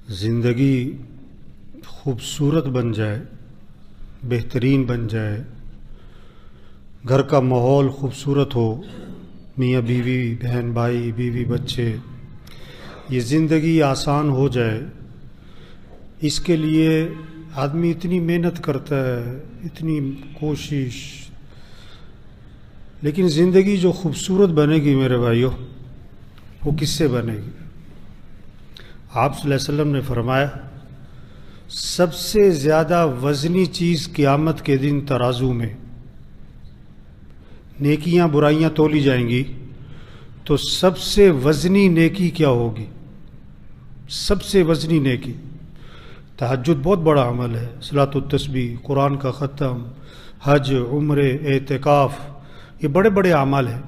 زندگی خوبصورت بن جائے، بہترین بن جائے، گھر کا ماحول خوبصورت ہو، میاں بیوی، بہن بھائی، بیوی بچے، یہ زندگی آسان ہو جائے، اس کے لیے آدمی اتنی محنت کرتا ہے، اتنی کوشش، لیکن زندگی جو خوبصورت بنے گی میرے بھائیوں، وہ کس سے بنے گی؟ آپ صلی اللہ علیہ وسلم نے فرمایا سب سے زیادہ وزنی چیز قیامت کے دن ترازو میں، نیکیاں برائیاں تولی جائیں گی تو سب سے وزنی نیکی کیا ہوگی؟ سب سے وزنی نیکی تہجد بہت بڑا عمل ہے، صلاۃ التسبیح، قرآن کا ختم، حج، عمرے، اعتکاف، یہ بڑے بڑے اعمال ہیں،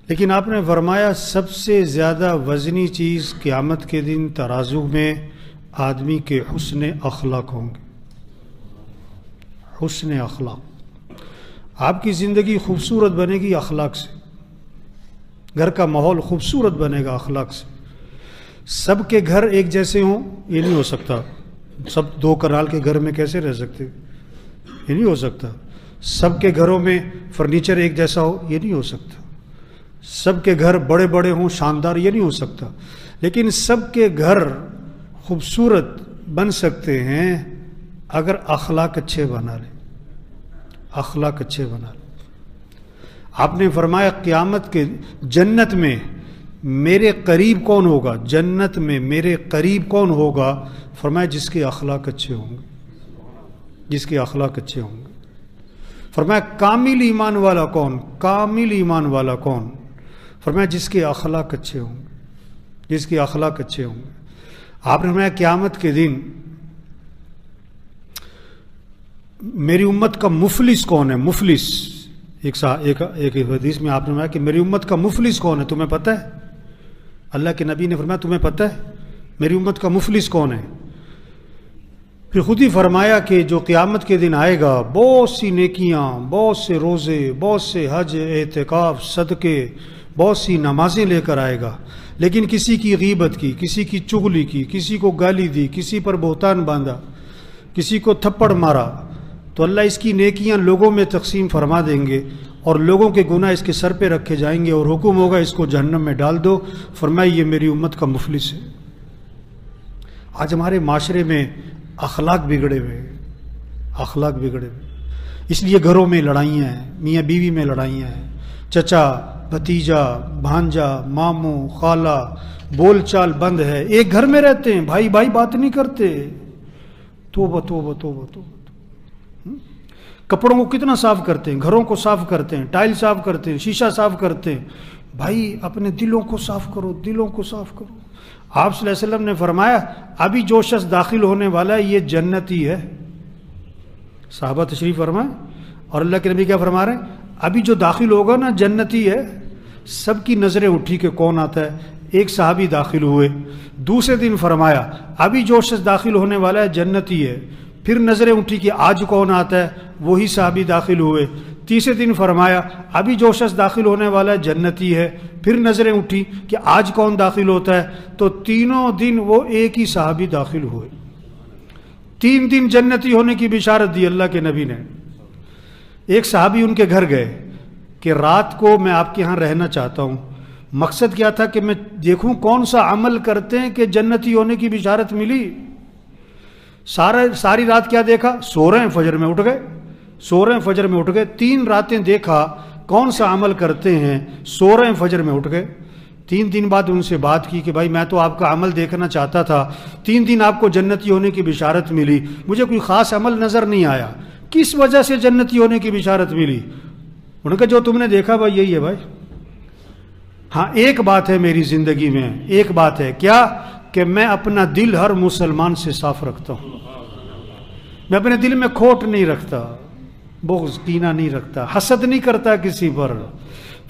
لیکن آپ نے فرمایا سب سے زیادہ وزنی چیز قیامت کے دن ترازو میں آدمی کے حسن اخلاق ہوں گے۔ حسن اخلاق، آپ کی زندگی خوبصورت بنے گی اخلاق سے، گھر کا ماحول خوبصورت بنے گا اخلاق سے۔ سب کے گھر ایک جیسے ہوں یہ نہیں ہو سکتا، سب دو کنال کے گھر میں کیسے رہ سکتے؟ یہ نہیں ہو سکتا۔ سب کے گھروں میں فرنیچر ایک جیسا ہو یہ نہیں ہو سکتا۔ سب کے گھر بڑے بڑے ہوں شاندار یہ نہیں ہو سکتا، لیکن سب کے گھر خوبصورت بن سکتے ہیں اگر اخلاق اچھے بنا لیں، اخلاق اچھے بنا لیں۔ آپ نے فرمایا قیامت کے جنت میں میرے قریب کون ہوگا؟ جنت میں میرے قریب کون ہوگا؟ فرمایا جس کے اخلاق اچھے ہوں گے، جس کے اخلاق اچھے ہوں گے۔ فرمایا کامل ایمان والا کون؟ کامل ایمان والا کون؟ فرمایا جس کے اخلاق اچھے ہوں گے، جس کے اخلاق اچھے ہوں گے۔ آپ نے فرمایا قیامت کے دن میری امت کا مفلس کون ہے؟ مفلس، ایک حدیث میں آپ نے فرمایا کہ میری امت کا مفلس کون ہے؟ تمہیں پتہ ہے؟ اللہ کے نبی نے فرمایا تمہیں پتہ ہے میری امت کا مفلس کون ہے؟ پھر خود ہی فرمایا کہ جو قیامت کے دن آئے گا بہت سی نیکیاں، بہت سے روزے، بہت سے حج، اعتکاف، صدقے، بہت سی نمازیں لے کر آئے گا، لیکن کسی کی غیبت کی، کسی کی چغلی کی، کسی کو گالی دی، کسی پر بہتان باندھا، کسی کو تھپڑ مارا، تو اللہ اس کی نیکیاں لوگوں میں تقسیم فرما دیں گے اور لوگوں کے گناہ اس کے سر پہ رکھے جائیں گے اور حکم ہوگا اس کو جہنم میں ڈال دو۔ فرمایا یہ میری امت کا مفلس ہے۔ آج ہمارے معاشرے میں اخلاق بگڑے ہوئے، اخلاق بگڑے ہوئے، اس لیے گھروں میں لڑائیاں ہیں، میاں بیوی میں لڑائیاں ہیں، چچا بھتیجا بھانجا ماموں خالہ، بول چال بند ہے، ایک گھر میں رہتے ہیں، بھائی بھائی بات نہیں کرتے۔ توبہ توبہ توبہ توبہ۔ کپڑوں کو کتنا صاف کرتے ہیں، گھروں کو صاف کرتے ہیں، ٹائل صاف کرتے ہیں، شیشہ صاف کرتے ہیں، بھائی اپنے دلوں کو صاف کرو، دلوں کو صاف کرو۔ آپ صلی اللہ علیہ وسلم نے فرمایا ابھی جو شخص داخل ہونے والا ہے یہ جنتی ہے۔ صحابہ تشریف فرمائیں اور اللہ کے نبی کیا فرما رہے ہیں؟ ابھی جو داخل ہوگا نا جنتی ہے۔ سب کی نظریں اٹھی کہ کون آتا ہے، ایک صحابی داخل ہوئے، دوسرے دن فرمایا ابھی جو شخص داخل ہونے والا ہے جنتی ہے، پھر نظریں اٹھی کہ آج کون آتا ہے، وہی صحابی داخل ہوئے، تیسرے دن فرمایا ابھی جو شخص داخل ہونے والا ہے جنتی ہے، پھر نظریں اٹھی کہ آج کون داخل ہوتا ہے، تو تینوں دن وہ ایک ہی صحابی داخل ہوئے۔ 3 دن جنتی ہونے کی بشارت دی اللہ کے نبی نے۔ ایک صحابی ان کے گھر گئے کہ رات کو میں آپ کے ہاں رہنا چاہتا ہوں، مقصد کیا تھا کہ میں دیکھوں کون سا عمل کرتے ہیں کہ جنتی ہونے کی بشارت ملی۔ ساری رات کیا دیکھا؟ سو رہے ہیں، فجر میں اٹھ گئے، سو رہے ہیں، فجر میں اٹھ گئے، 3 راتیں دیکھا کون سا عمل کرتے ہیں، سو رہے ہیں، فجر میں اٹھ گئے۔ 3 دن بعد ان سے بات کی کہ بھائی میں تو آپ کا عمل دیکھنا چاہتا تھا، 3 دن آپ کو جنتی ہونے کی بشارت ملی، مجھے کوئی خاص عمل نظر نہیں آیا، کس وجہ سے جنتی ہونے کی بشارت ملی؟ انہوں نے کہا جو تم نے دیکھا بھائی یہی ہے۔ بھائی ہاں ایک بات ہے میری زندگی میں، ایک بات ہے، کیا؟ کہ میں اپنا دل ہر مسلمان سے صاف رکھتا ہوں، میں اپنے دل میں کھوٹ نہیں رکھتا، بغض کینہ نہیں رکھتا، حسد نہیں کرتا کسی پر۔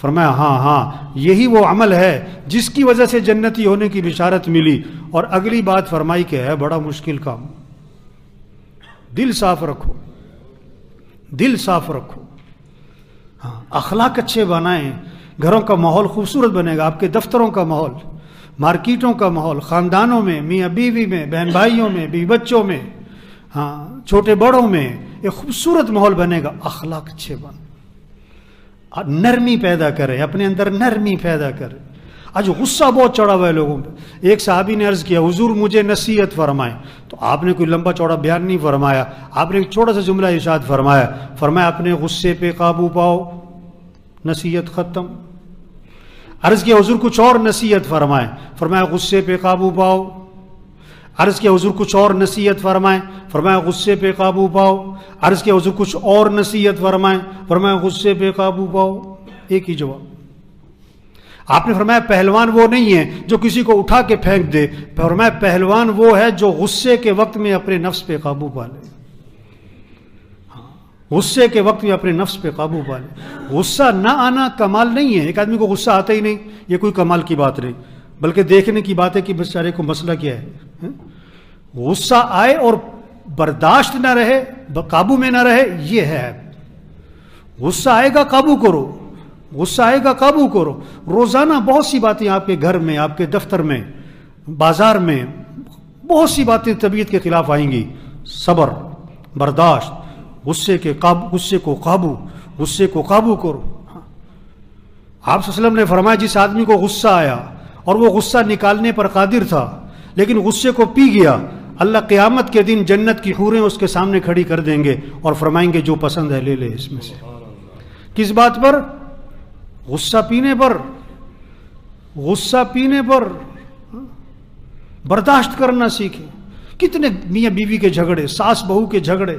فرمایا ہاں یہی وہ عمل ہے جس کی وجہ سے جنتی ہونے کی بشارت ملی۔ اور اگلی بات فرمائی کہ ہے بڑا مشکل کام، دل صاف رکھو، دل صاف رکھو، ہاں اخلاق اچھے بنائیں، گھروں کا ماحول خوبصورت بنے گا، آپ کے دفتروں کا ماحول، مارکیٹوں کا ماحول، خاندانوں میں، میاں بیوی میں، بہن بھائیوں میں، بیوی بچوں میں، ہاں چھوٹے بڑوں میں ایک خوبصورت ماحول بنے گا. اخلاق اچھے بن، نرمی پیدا کرے، اپنے اندر نرمی پیدا کرے. آج غصہ بہت چڑھا ہوا ہے لوگوں پہ. ایک صحابی نے عرض کیا حضور مجھے نصیحت فرمائیں، تو آپ نے کوئی لمبا چوڑا بیان نہیں فرمایا، آپ نے ایک چھوٹا سا جملہ ارشاد فرمایا اپنے غصے پہ قابو پاؤ، نصیحت ختم. عرض کیا حضور کچھ اور نصیحت فرمائیں، فرمایا غصے پہ قابو پاؤ. عرض کیا حضور کچھ اور نصیحت فرمائیں، فرمایا غصے پہ قابو پاؤ. عرض کیا حضور کچھ اور نصیحت فرمائیں، فرمایا غصے پہ قابو پاؤ. ایک ہی جواب. آپ نے فرمایا پہلوان وہ نہیں ہے جو کسی کو اٹھا کے پھینک دے، فرمایا پہلوان وہ ہے جو غصے کے وقت میں اپنے نفس پہ قابو پا لے. غصے کے وقت میں اپنے نفس پہ قابو پا لے. غصہ نہ آنا کمال نہیں ہے. ایک آدمی کو غصہ آتا ہی نہیں، یہ کوئی کمال کی بات نہیں، بلکہ دیکھنے کی بات ہے کہ بیچارے کو مسئلہ کیا ہے. غصہ آئے اور برداشت نہ رہے، قابو میں نہ رہے، یہ ہے. غصہ آئے گا قابو کرو، غصہ آئے گا قابو کرو. روزانہ بہت سی باتیں آپ کے گھر میں، آپ کے دفتر میں، بازار میں بہت سی باتیں طبیعت کے خلاف آئیں گی. صبر، برداشت، غصے کو قابو کرو. آپ صلی اللہ علیہ وسلم نے فرمایا جس آدمی کو غصہ آیا اور وہ غصہ نکالنے پر قادر تھا لیکن غصے کو پی گیا، اللہ قیامت کے دن جنت کی حوریں اس کے سامنے کھڑی کر دیں گے اور فرمائیں گے جو پسند ہے لے لے اس میں سے. کس بات پر؟ غصہ پینے پر. غصہ پینے پر برداشت کرنا سیکھیں. کتنے میاں بیوی کے جھگڑے، ساس بہو کے جھگڑے،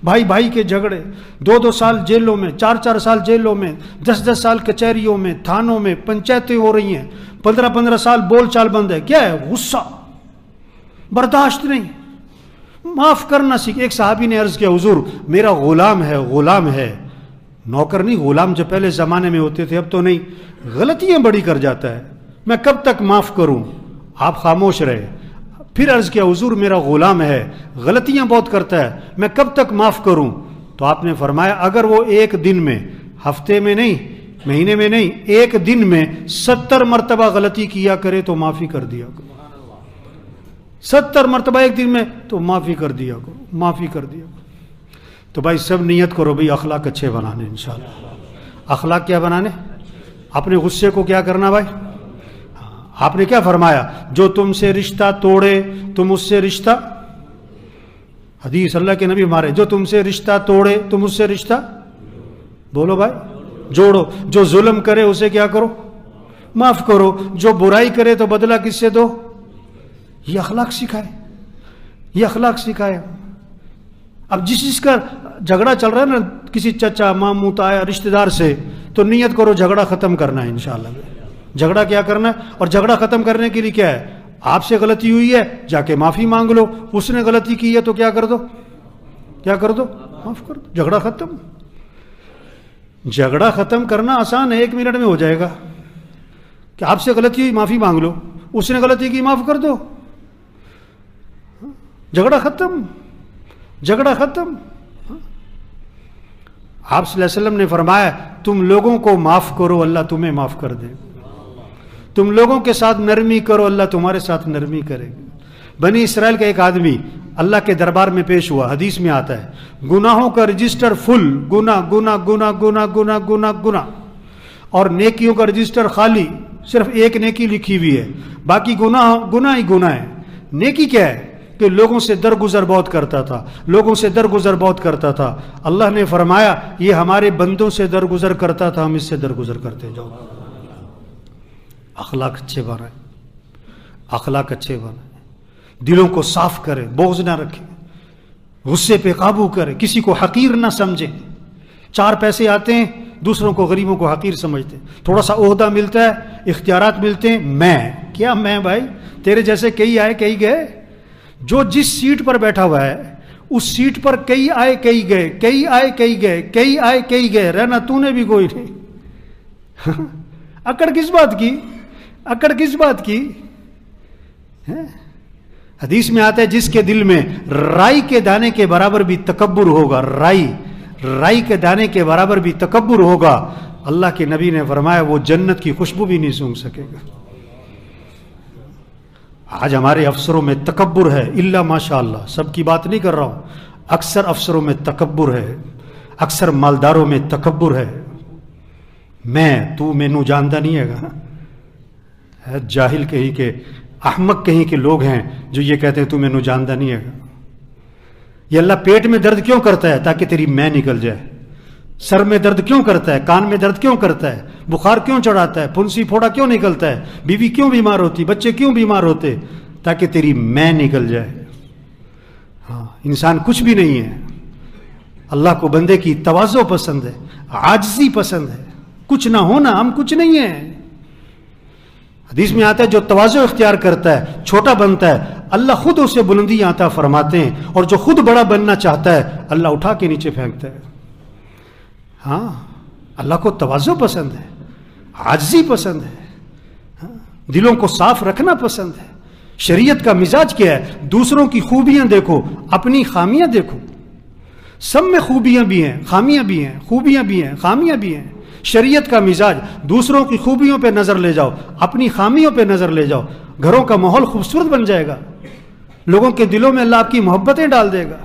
بھائی بھائی کے جھگڑے، 2 سال جیلوں میں، 4 سال جیلوں میں، 10 سال کچہریوں میں، تھانوں میں، پنچایتیں ہو رہی ہیں، 15 سال بول چال بند ہے. کیا ہے؟ غصہ، برداشت نہیں. معاف کرنا سیکھ. ایک صحابی نے عرض کیا حضور میرا غلام ہے، نوکر نہیں، غلام جو پہلے زمانے میں ہوتے تھے اب تو نہیں، غلطیاں بڑی کر جاتا ہے، میں کب تک معاف کروں؟ آپ خاموش رہے. پھر عرض کیا حضور میرا غلام ہے، غلطیاں بہت کرتا ہے، میں کب تک معاف کروں؟ تو آپ نے فرمایا اگر وہ ایک دن میں، ہفتے میں نہیں، مہینے میں نہیں، ایک دن میں 70 مرتبہ غلطی کیا کرے تو معافی کر دیا کرو. 70 مرتبہ ایک دن میں تو معافی کر دیا کرو. تو بھائی سب نیت کرو بھائی اخلاق اچھے بنانے. انشاءاللہ اخلاق کیا بنانے؟ اپنے غصے کو کیا کرنا بھائی؟ آپ نے کیا فرمایا؟ جو تم سے رشتہ توڑے تم اس سے رشتہ، حدیث اللہ کے نبی ہمارے، جو تم سے رشتہ توڑے تم اس سے رشتہ بولو بھائی جوڑو. جو ظلم کرے اسے کیا کرو؟ معاف کرو. جو برائی کرے تو بدلہ کس سے دو؟ یہ اخلاق سکھائے. اب جس کا جھگڑا چل رہا ہے نا کسی چچا ماموں تایا رشتہ دار سے، تو نیت کرو جھگڑا ختم کرنا ہے انشاءاللہ. جھگڑا کیا کرنا ہے؟ اور جھگڑا ختم کرنے کے لیے کیا ہے؟ آپ سے غلطی ہوئی ہے جا کے معافی مانگ لو، اس نے غلطی کی ہے تو کیا کر دو؟ معاف کر دو. جھگڑا ختم. جھگڑا ختم کرنا آسان ہے، 1 منٹ میں ہو جائے گا. کہ آپ سے غلطی ہوئی معافی مانگ لو، اس نے غلطی کی معاف کر دو، جھگڑا ختم. آپ صلی اللہ علیہ وسلم نے فرمایا تم لوگوں کو معاف کرو اللہ تمہیں معاف کر دے. تم لوگوں کے ساتھ نرمی کرو اللہ تمہارے ساتھ نرمی کرے گا. بنی اسرائیل کا ایک آدمی اللہ کے دربار میں پیش ہوا. حدیث میں آتا ہے گناہوں کا رجسٹر فل، گناہ اور نیکیوں کا رجسٹر خالی. صرف ایک نیکی لکھی ہوئی ہے، باقی گناہ ہے. نیکی کیا ہے؟ کہ لوگوں سے درگزر بہت کرتا تھا. اللہ نے فرمایا یہ ہمارے بندوں سے درگزر کرتا تھا، ہم اس سے درگزر کرتے جاؤ. اخلاق اچھے بنائیں. دلوں کو صاف کرے، بغض نہ رکھے، غصے پہ قابو کرے، کسی کو حقیر نہ سمجھے. 4 پیسے آتے ہیں دوسروں کو، غریبوں کو حقیر سمجھتے ہیں. تھوڑا سا عہدہ ملتا ہے، اختیارات ملتے ہیں، میں بھائی تیرے جیسے کئی آئے کئی گئے. جو جس سیٹ پر بیٹھا ہوا ہے اس سیٹ پر کئی آئے کئی گئے، رہنا تو نے بھی کوئی نہیں. اکڑ کس بات کی؟ حدیث میں آتا ہے جس کے دل میں رائی کے دانے کے برابر بھی تکبر ہوگا، رائی کے دانے کے برابر بھی تکبر ہوگا، اللہ کے نبی نے فرمایا وہ جنت کی خوشبو بھی نہیں سونگھ سکے گا. آج ہمارے افسروں میں تکبر ہے، الا ماشاء اللہ، سب کی بات نہیں کر رہا ہوں، اکثر افسروں میں تکبر ہے، اکثر مالداروں میں تکبر ہے. تو مینوں جانتا نہیں ہے گا، جاہل کہیں کے احمق کہیں کے لوگ ہیں جو یہ کہتے ہیں تو مینوں جانتا نہیں ہے گا. یہ اللہ پیٹ میں درد کیوں کرتا ہے؟ تاکہ تیری میں نکل جائے. سر میں درد کیوں کرتا ہے؟ کان میں درد کیوں کرتا ہے؟ بخار کیوں چڑھاتا ہے؟ پھنسی پھوڑا کیوں نکلتا ہے؟ بیوی کیوں بیمار ہوتی؟ بچے کیوں بیمار ہوتے؟ تاکہ تیری میں نکل جائے. ہاں، انسان کچھ بھی نہیں ہے. اللہ کو بندے کی تواضع پسند ہے، عاجزی پسند ہے. کچھ نہ ہونا، ہم کچھ نہیں ہیں. حدیث میں آتا ہے جو تواضع اختیار کرتا ہے، چھوٹا بنتا ہے، اللہ خود اسے بلندی عطا فرماتے ہیں، اور جو خود بڑا بننا چاہتا ہے اللہ اٹھا کے نیچے پھینکتا ہے. ہاں، اللہ کو تواضع پسند ہے، عاجزی پسند ہے، دلوں کو صاف رکھنا پسند ہے. شریعت کا مزاج کیا ہے؟ دوسروں کی خوبیاں دیکھو، اپنی خامیاں دیکھو. سب میں خوبیاں بھی ہیں، خامیاں بھی ہیں، خوبیاں بھی ہیں، خامیاں بھی ہیں. شریعت کا مزاج دوسروں کی خوبیوں پہ نظر لے جاؤ، اپنی خامیوں پہ نظر لے جاؤ. گھروں کا ماحول خوبصورت بن جائے گا، لوگوں کے دلوں میں اللہ آپ کی محبتیں ڈال دے گا.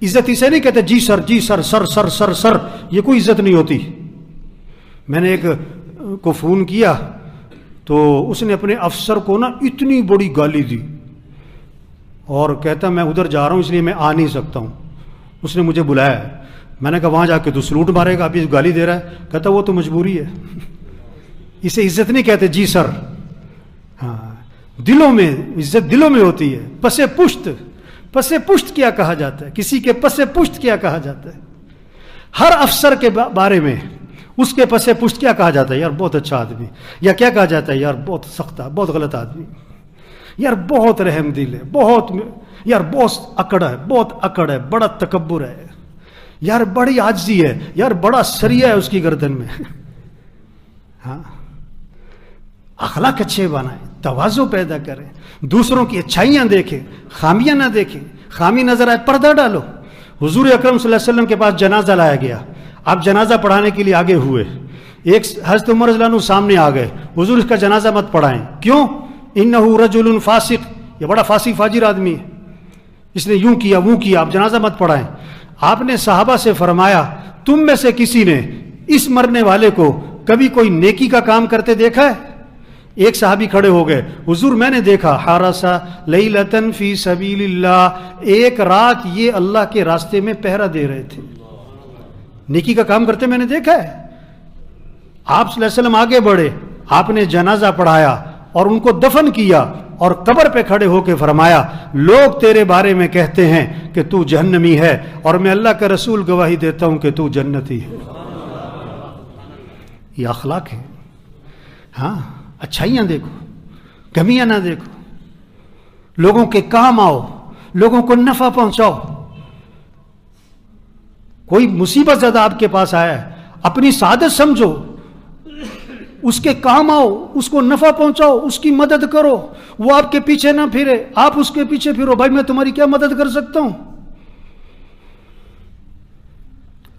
عزت اسے نہیں کہتے جی سر، جی سر، سر سر سر سر، یہ کوئی عزت نہیں ہوتی. میں نے ایک کو فون کیا تو اس نے اپنے افسر کو نا اتنی بڑی گالی دی، اور کہتا میں ادھر جا رہا ہوں اس لیے میں آ نہیں سکتا ہوں. اس نے مجھے بلایا. میں نے کہا وہاں جا کے تو سلوٹ مارے گا، ابھی گالی دے رہا ہے. کہتا وہ تو مجبوری ہے. اسے عزت نہیں کہتے جی سر. ہاں، دلوں میں عزت دلوں میں ہوتی ہے. پس پشت، پس پشت کیا کہا جاتا ہے؟ کسی کے پس پشت کیا کہا جاتا ہے؟ ہر افسر کے بارے میں اس کے پس پشت کیا کہا جاتا ہے؟ یار بہت اچھا آدمی. یا کیا کہا جاتا ہے؟ یار بہت سخت، بہت غلط آدمی. یار بہت رحم دل ہے، بہت، یار بہت اکڑ ہے، بہت اکڑ ہے، بڑا تکبر ہے، یار بڑی عاجزی ہے، یار بڑا سریا ہے اس کی گردن میں. ہاں، اخلاق اچھے بنائیں، تواضع پیدا کریں، دوسروں کی اچھائیاں دیکھیں، خامیاں نہ دیکھیں. خامی نظر آئے پردہ ڈالو. حضور اکرم صلی اللہ علیہ وسلم کے پاس جنازہ لایا گیا. آپ جنازہ پڑھانے کے لیے آگے ہوئے. ایک حضرت عمر رضی اللہ عنہ سامنے آ گئے. حضور اس کا جنازہ مت پڑھائیں. کیوں؟ انہ رجل فاسق، یہ بڑا فاسق فاجر آدمی ہے، اس نے یوں کیا وہ کیا، آپ جنازہ مت پڑھائیں. آپ نے صحابہ سے فرمایا تم میں سے کسی نے اس مرنے والے کو کبھی کوئی نیکی کا کام کرتے دیکھا ہے؟ ایک صحابی کھڑے ہو گئے. حضور میں نے دیکھا، حارسا لیلتن فی سبیل اللہ، ایک رات یہ اللہ کے راستے میں پہرا دے رہے تھے. نیکی کا کام کرتے میں نے دیکھا ہے. آپ صلی اللہ علیہ وسلم آگے بڑھے، آپ نے جنازہ پڑھایا اور ان کو دفن کیا، اور قبر پہ کھڑے ہو کے فرمایا لوگ تیرے بارے میں کہتے ہیں کہ تو جہنمی ہے، اور میں اللہ کا رسول گواہی دیتا ہوں کہ تو جنتی ہے. یہ اخلاق ہے. ہاں، اچھائیاں دیکھو، کمیاں نہ دیکھو، لوگوں کے کام آؤ، لوگوں کو نفع پہنچاؤ. کوئی مصیبت زدہ آپ کے پاس آیا ہے، اپنی سعادت سمجھو، اس کے کام آؤ، اس کو نفع پہنچاؤ، اس کی مدد کرو. وہ آپ کے پیچھے نہ پھرے، آپ اس کے پیچھے پھرو. بھائی میں تمہاری کیا مدد کر سکتا ہوں؟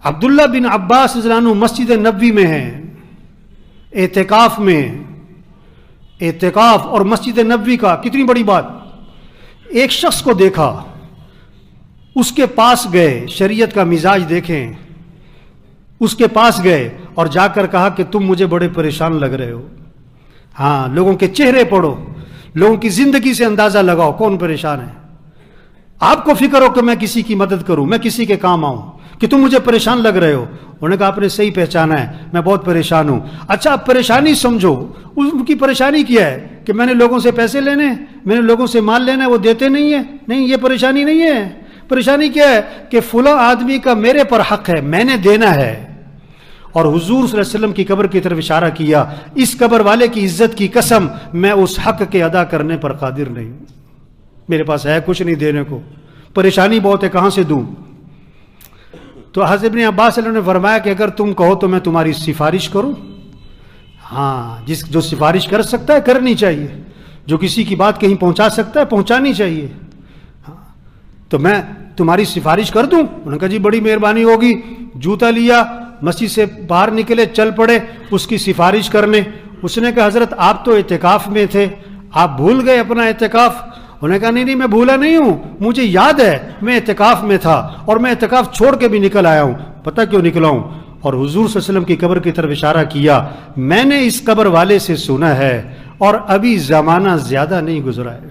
عبداللہ بن عباس رضی اللہ عنہ مسجد نبوی میں ہیں، اعتکاف میں. اعتکاف اور مسجد نبوی کا کتنی بڑی بات. ایک شخص کو دیکھا، اس کے پاس گئے، شریعت کا مزاج دیکھیں، اس کے پاس گئے اور جا کر کہا کہ تم مجھے بڑے پریشان لگ رہے ہو. ہاں، لوگوں کے چہرے پڑھو، لوگوں کی زندگی سے اندازہ لگاؤ کون پریشان ہے. آپ کو فکر ہو کہ میں کسی کی مدد کروں، میں کسی کے کام آؤں، کہ تم مجھے پریشان لگ رہے ہو. انہوں نے کہا آپ نے صحیح پہچانا ہے، میں بہت پریشان ہوں. اچھا آپ پریشانی سمجھو. ان کی پریشانی کیا ہے کہ میں نے لوگوں سے پیسے لینے ہیں، میں نے لوگوں سے مال لینا ہے، وہ دیتے نہیں ہیں. نہیں، یہ پریشانی نہیں ہے. پریشانی کیا ہے کہ فلاں آدمی کا میرے پر حق ہے، میں نے دینا ہے. اور حضور صلی اللہ علیہ وسلم کی قبر کی طرف اشارہ کیا، اس قبر والے کی عزت کی قسم میں اس حق کے ادا کرنے پر قادر نہیں ہوں، میرے پاس ہے کچھ نہیں دینے کو، پریشانی بہت ہے، کہاں سے دوں. تو حضرت ابن عباس صلی اللہ علیہ وسلم نے فرمایا کہ اگر تم کہو تو میں تمہاری سفارش کروں. ہاں، جو سفارش کر سکتا ہے کرنی چاہیے، جو کسی کی بات کہیں پہنچا سکتا ہے پہنچانی چاہیے. ہاں، تو میں تمہاری سفارش کر دوں. انہوں نے کہا جی بڑی مہربانی ہوگی. جوتا لیا، مسجد سے باہر نکلے، چل پڑے اس کی سفارش کرنے. اس نے کہا حضرت آپ تو اعتکاف میں تھے، آپ بھول گئے اپنا اعتکاف؟ انہوں نے کہا نہیں میں بھولا نہیں ہوں، مجھے یاد ہے میں اعتکاف میں تھا اور میں اعتکاف چھوڑ کے بھی نکل آیا ہوں. پتہ کیوں نکلا ہوں؟ اور حضور صلی اللہ علیہ وسلم کی قبر کی طرف اشارہ کیا، میں نے اس قبر والے سے سنا ہے اور ابھی زمانہ زیادہ نہیں گزرا ہے.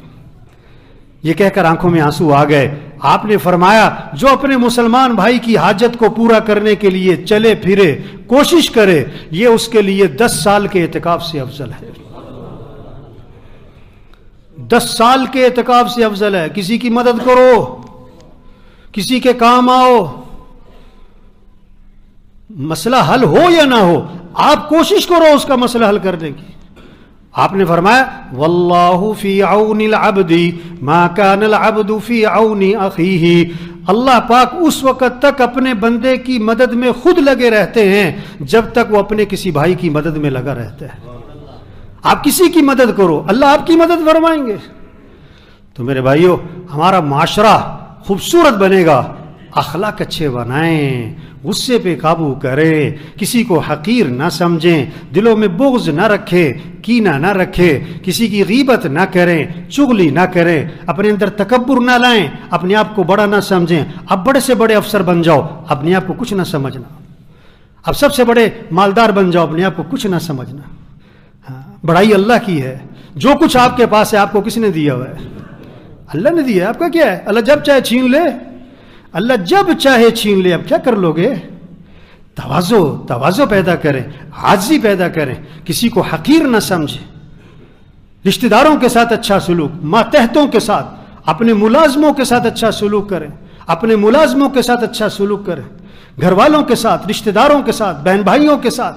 یہ کہہ کر آنکھوں میں آنسو آ گئے. آپ نے فرمایا جو اپنے مسلمان بھائی کی حاجت کو پورا کرنے کے لیے چلے پھرے، کوشش کرے، یہ اس کے لیے 10 سال کے اعتکاف سے افضل ہے. 10 سال کے اعتکاف سے افضل ہے. کسی کی مدد کرو، کسی کے کام آؤ، مسئلہ حل ہو یا نہ ہو، آپ کوشش کرو اس کا مسئلہ حل کرنے کی. آپ نے فرمایا واللہ فی عون العبد ما کان العبد فی عون اخیہ. اللہ پاک اس وقت تک اپنے بندے کی مدد میں خود لگے رہتے ہیں جب تک وہ اپنے کسی بھائی کی مدد میں لگا رہتا ہے. آپ کسی کی مدد کرو، اللہ آپ کی مدد فرمائیں گے. تو میرے بھائیو، ہمارا معاشرہ خوبصورت بنے گا، اخلاق اچھے بنائیں، غصے پہ قابو کریں، کسی کو حقیر نہ سمجھیں، دلوں میں بغض نہ رکھیں، کینہ نہ رکھیں، کسی کی غیبت نہ کریں، چغلی نہ کریں، اپنے اندر تکبر نہ لائیں، اپنے آپ کو بڑا نہ سمجھیں. اب بڑے سے بڑے افسر بن جاؤ، اپنے آپ کو کچھ نہ سمجھنا. اب سب سے بڑے مالدار بن جاؤ، اپنے آپ کو کچھ نہ سمجھنا. بڑائی اللہ کی ہے. جو کچھ آپ کے پاس ہے آپ کو کس نے دیا ہوا ہے؟ اللہ نے دیا ہے. آپ کا کیا ہے؟ اللہ جب چاہے چھین لے، اللہ جب چاہے چھین لے. اب کیا کر لو گے؟ تواضع پیدا کریں، عاجزی پیدا کریں، کسی کو حقیر نہ سمجھیں، رشتہ داروں کے ساتھ اچھا سلوک، ماتحتوں کے ساتھ، اپنے ملازموں کے ساتھ اچھا سلوک کریں، اپنے ملازموں کے ساتھ اچھا سلوک کریں، گھر والوں کے ساتھ، رشتہ داروں کے ساتھ، بہن بھائیوں کے ساتھ،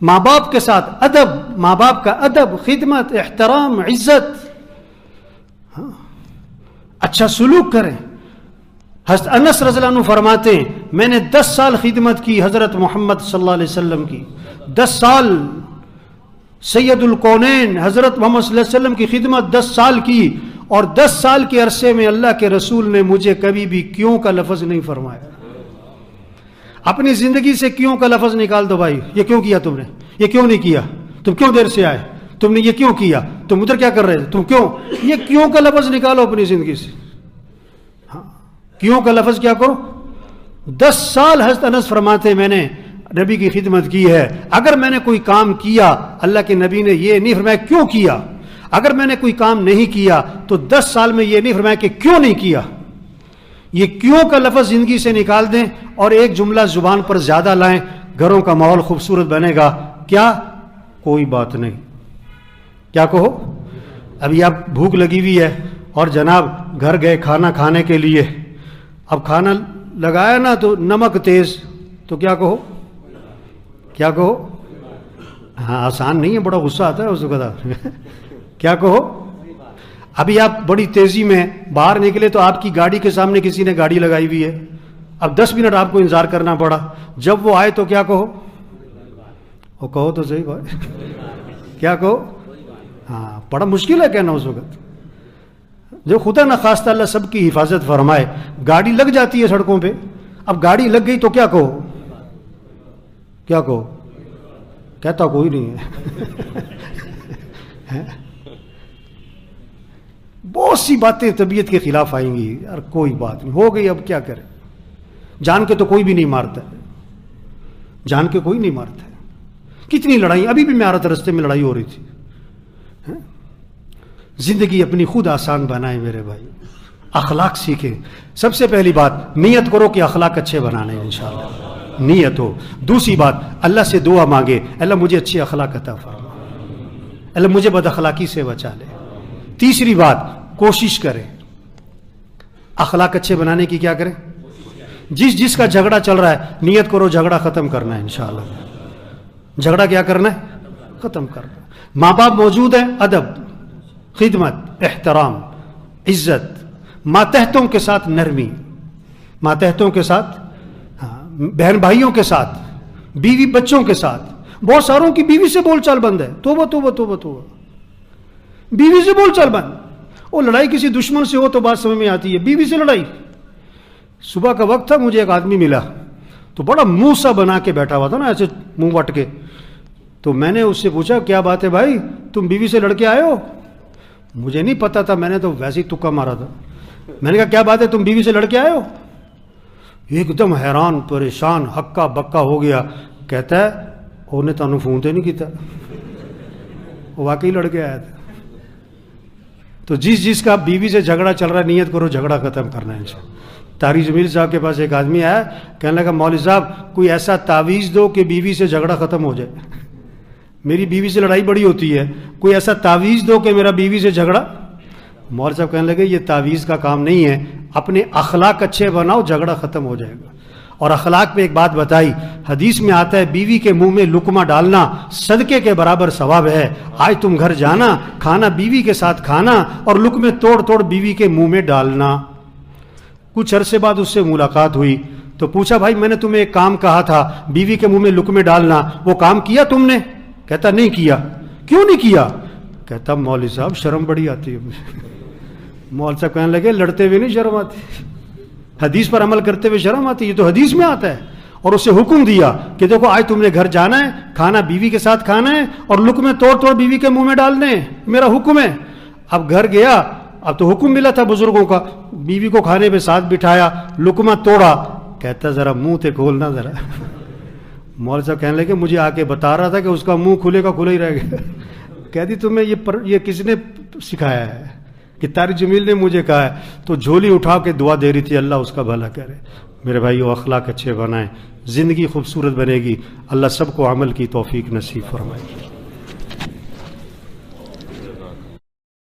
ماں باپ کے ساتھ ادب، ماں باپ کا ادب، خدمت، احترام، عزت، اچھا سلوک کریں. حضرت انس رضی اللہ عنہ فرماتے ہیں میں نے 10 سال خدمت کی حضرت محمد صلی اللہ علیہ وسلم کی. 10 سال سید الکونین حضرت محمد صلی اللہ علیہ وسلم کی خدمت 10 سال کی، اور 10 سال کے عرصے میں اللہ کے رسول نے مجھے کبھی بھی کیوں کا لفظ نہیں فرمایا. اپنی زندگی سے کیوں کا لفظ نکال دو بھائی. یہ کیوں کیا تم نے؟ یہ کیوں نہیں کیا؟ تم کیوں دیر سے آئے؟ تم نے یہ کیوں کیا؟ تم ادھر کیا کر رہے تھے؟ تم کیوں؟ یہ کیوں کا لفظ نکالو اپنی زندگی سے. کیوں کا لفظ کیا کرو؟ 10 سال حضرت انس فرماتے میں نے نبی کی خدمت کی ہے. اگر میں نے کوئی کام کیا، اللہ کے نبی نے یہ نہیں فرمایا کیوں کیا. اگر میں نے کوئی کام نہیں کیا تو 10 سال میں یہ نہیں فرمایا کہ کیوں نہیں کیا. یہ کیوں کا لفظ زندگی سے نکال دیں اور ایک جملہ زبان پر زیادہ لائیں، گھروں کا ماحول خوبصورت بنے گا. کیا؟ کوئی بات نہیں. کیا کہو؟ ابھی آپ بھوک لگی ہوئی ہے اور جناب گھر گئے کھانا کھانے کے لیے، اب کھانا لگایا نا تو نمک تیز، تو کیا کہو؟ کیا کہو؟ ہاں آسان نہیں ہے، بڑا غصہ آتا ہے اس وقت. کیا کہو؟ ابھی آپ بڑی تیزی میں باہر نکلے تو آپ کی گاڑی کے سامنے کسی نے گاڑی لگائی ہوئی ہے، اب 10 منٹ آپ کو انتظار کرنا پڑا. جب وہ آئے تو کیا کہو؟ وہ کہو تو صحیح بات. کیا کہو؟ ہاں بڑا مشکل ہے کہنا اس وقت. جو خدا نخواستہ اللہ سب کی حفاظت فرمائے، گاڑی لگ جاتی ہے سڑکوں پہ. اب گاڑی لگ گئی تو کیا کہو؟ کیا کہو؟ کہتا کوئی نہیں ہے. بہت سی باتیں طبیعت کے خلاف آئیں گی، یار کوئی بات نہیں، ہو گئی اب کیا کریں. جان کے تو کوئی بھی نہیں مارتا ہے، جان کے کوئی نہیں مارتا ہے. کتنی لڑائی، ابھی بھی میں آ رہا تھا رستے میں لڑائی ہو رہی تھی. زندگی اپنی خود آسان بنائے میرے بھائی، اخلاق سیکھیں. سب سے پہلی بات نیت کرو کہ اخلاق اچھے بنانے ہیں، انشاءاللہ نیت ہو. دوسری بات اللہ سے دعا مانگے، اللہ مجھے اچھی اخلاق عطا فرما، اللہ مجھے بد اخلاقی سے بچا لے. تیسری بات کوشش کریں اخلاق اچھے بنانے کی. کیا کریں؟ جس کا جھگڑا چل رہا ہے نیت کرو جھگڑا ختم کرنا ہے انشاءاللہ. جھگڑا کیا کرنا ہے؟ ختم کرنا. ماں باپ موجود ہیں، ادب، خدمت، احترام، عزت. ماتحتوں کے ساتھ نرمی، ماتحتوں کے ساتھ، بہن بھائیوں کے ساتھ، بیوی بچوں کے ساتھ. بہت ساروں کی بیوی سے بول چال بند ہے. توبہ توبہ توبہ توبہ، بیوی سے بول چال بند. وہ لڑائی کسی دشمن سے ہو تو بات سمجھ میں آتی ہے، بیوی سے لڑائی. صبح کا وقت تھا، مجھے ایک آدمی ملا تو بڑا منہ سا بنا کے بیٹھا ہوا تھا نا، ایسے منہ وٹ کے. تو میں نے اس سے پوچھا کیا بات ہے بھائی، تم بیوی سے لڑ کے آئے ہو؟ مجھے نہیں پتا تھا, میں نے تو ویسے ہی تکا مارا تھا. میں نے کہا کیا بات ہے, تم بیوی سے لڑ کے آئے ہو؟ ایک دم حیران پریشان ہکا بکا ہو گیا. کہتا ہے انہیں تانوں فون تے نہیں کیتا, وہ واقعی لڑ کے آیا تھا. تو جس کا بیوی سے جھگڑا چل رہا ہے نیت کرو جھگڑا ختم کرنا ہے انشاءاللہ. طارق جمیل صاحب کے پاس ایک آدمی آیا, کہنے لگا مولوی صاحب کوئی ایسا تعویذ دو کہ بیوی سے جھگڑا ختم ہو جائے, میری بیوی سے لڑائی بڑی ہوتی ہے, کوئی ایسا تعویذ دو کہ میرا بیوی سے جھگڑا. مولوی صاحب کہنے لگے یہ تعویذ کا کام نہیں ہے, اپنے اخلاق اچھے بناؤ جھگڑا ختم ہو جائے گا. اور اخلاق پہ ایک بات بتائی, حدیث میں آتا ہے بیوی کے منہ میں لقمہ ڈالنا صدقے کے برابر ثواب ہے. آج تم گھر جانا, کھانا بیوی کے ساتھ کھانا اور لقمے توڑ توڑ بیوی کے منہ میں ڈالنا. کچھ عرصے بعد اس سے ملاقات ہوئی تو پوچھا بھائی میں نے تمہیں ایک کام کہا تھا بیوی کے منہ میں لقمے ڈالنا, وہ کام کیا تم نے؟ کہتا نہیں کیا. کیوں نہیں کیا؟ کہتا مولوی صاحب شرم بڑی آتی ہے مجھے. مولوی صاحب کہنے لگے لڑتے ہوئے نہیں شرم آتی, حدیث پر عمل کرتے ہوئے شرم آتی ہے. یہ تو حدیث میں آتا ہے. اور اسے حکم دیا کہ دیکھو آج تم نے گھر جانا ہے, کھانا بیوی کے ساتھ کھانا ہے اور لقمے توڑ توڑ بیوی کے منہ میں ڈالنے ہیں, میرا حکم ہے. اب گھر گیا, اب تو حکم ملا تھا بزرگوں کا, بیوی کو کھانے پہ ساتھ بٹھایا, لقمہ توڑا. کہتا ذرا منہ تے کھولنا ذرا. مولوی صاحب کہنے لگے مجھے آ کے بتا رہا تھا کہ اس کا منہ کھلے کا کھلا ہی رہ گیا. کہتی تمہیں یہ کس نے سکھایا ہے؟ کہ طارق جمیل نے مجھے کہا ہے. تو جھولی اٹھا کے دعا دے رہی تھی اللہ اس کا بھلا کرے. میرے بھائیو اخلاق اچھے بنائیں, زندگی خوبصورت بنے گی. اللہ سب کو عمل کی توفیق نصیب فرمائے.